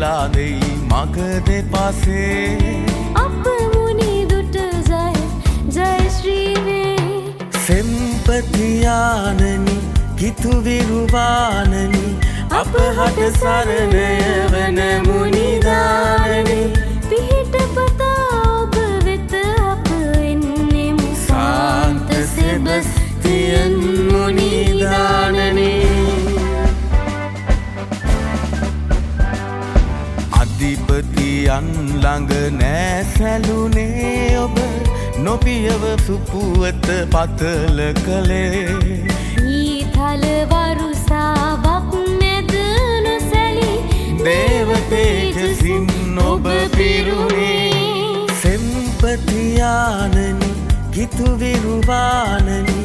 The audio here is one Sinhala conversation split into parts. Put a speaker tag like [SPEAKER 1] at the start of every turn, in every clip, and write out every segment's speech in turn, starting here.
[SPEAKER 1] ලෙලා දෙයි මග දෙපසේ
[SPEAKER 2] අප මුනිදුට ජය ජය ශ්‍රී වේ
[SPEAKER 1] සෙම්පතියානනි කිතු විරුවානනි අප හට සරණය වන මුනිදානනි
[SPEAKER 2] පිහිට පතා ඔබ වෙත අප එන්නෙමු
[SPEAKER 1] සාන්ත සෙබස්තියන් මුනිදානනි අධිපතියන් ළඟ නෑ සැලුනේ ඔබ නොපියව සුපුවත පතල කළේ
[SPEAKER 2] ඊතල වරුසාවක් මැද නොසැලී
[SPEAKER 1] දේව තේජසින් ඔබ පිරුණේ සෙම්පතියානනි කිතු විරුවානනි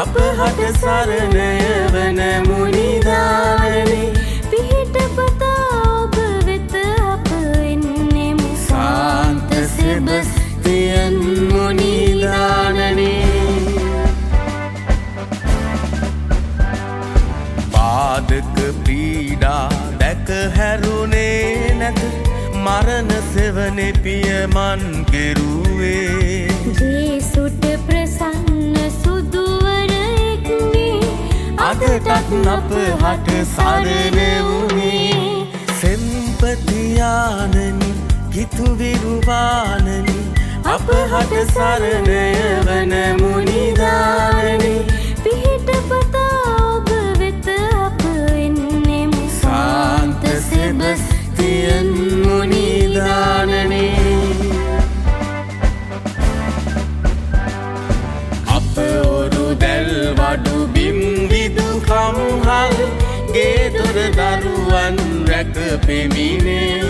[SPEAKER 1] අප හට සරණය වන මුනිදානනි
[SPEAKER 2] පිහිට පතා ඔබ වෙත අප එන්නෙමු
[SPEAKER 1] සාන්ත සෙබස්තියන් මුනිදානනි පාදක පීඩා දැක හැරුණේ නැත මරණ සෙවනේ පියමන් කෙරුවේ
[SPEAKER 2] ජේසුට ප්‍රසන්න සුදුවරෙක් වී
[SPEAKER 1] අදටත් අප හට සරණ වුණේ සෙම්පතියානනි කිතු විරුවානනි අප හට සරණය වන මුනිදානනි
[SPEAKER 2] පිහිට පතා ඔබ වෙත අප එන්නෙමු
[SPEAKER 1] සාන්ත සෙබස්තියන් මුනිදානනි අප ඔරු දැල් වඩු බිම් විදුකම්හල් ගේ දොර දරුවන් රැක පෙමිනේ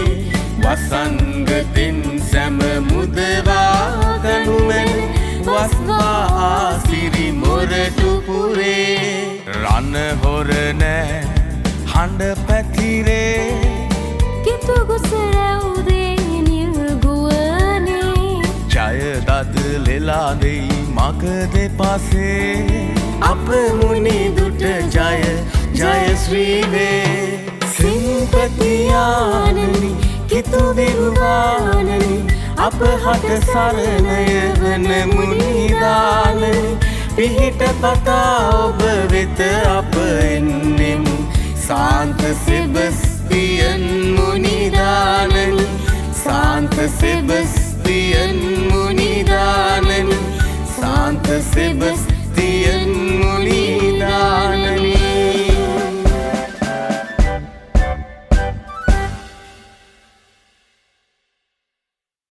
[SPEAKER 1] වසංගතින් සැම මුදවා ගනුමෙන් වස්වා ආසිරි මොරටු පුරේ රණ හොර නෑ හඬ පැතිරේ
[SPEAKER 2] කිතු ගුස රැවුදේ නිල්ගුවනේ
[SPEAKER 1] ජයදද ලෙලා දෙයි මග දෙපසේ අප මුනිදුට ජය ජය ශ්‍රී වේ සිම්පතියානනි කිතු විරුවානනි අප හට සරණය වන මුනිදානනි පිහිට පතා ඔබ වෙත අප එන්නෙමු සාන්ත සෙබස්තියන් මුනිදානනි සාන්ත සෙබස්තියන් මුනිදානනි සාන්ත සෙබස්තියන්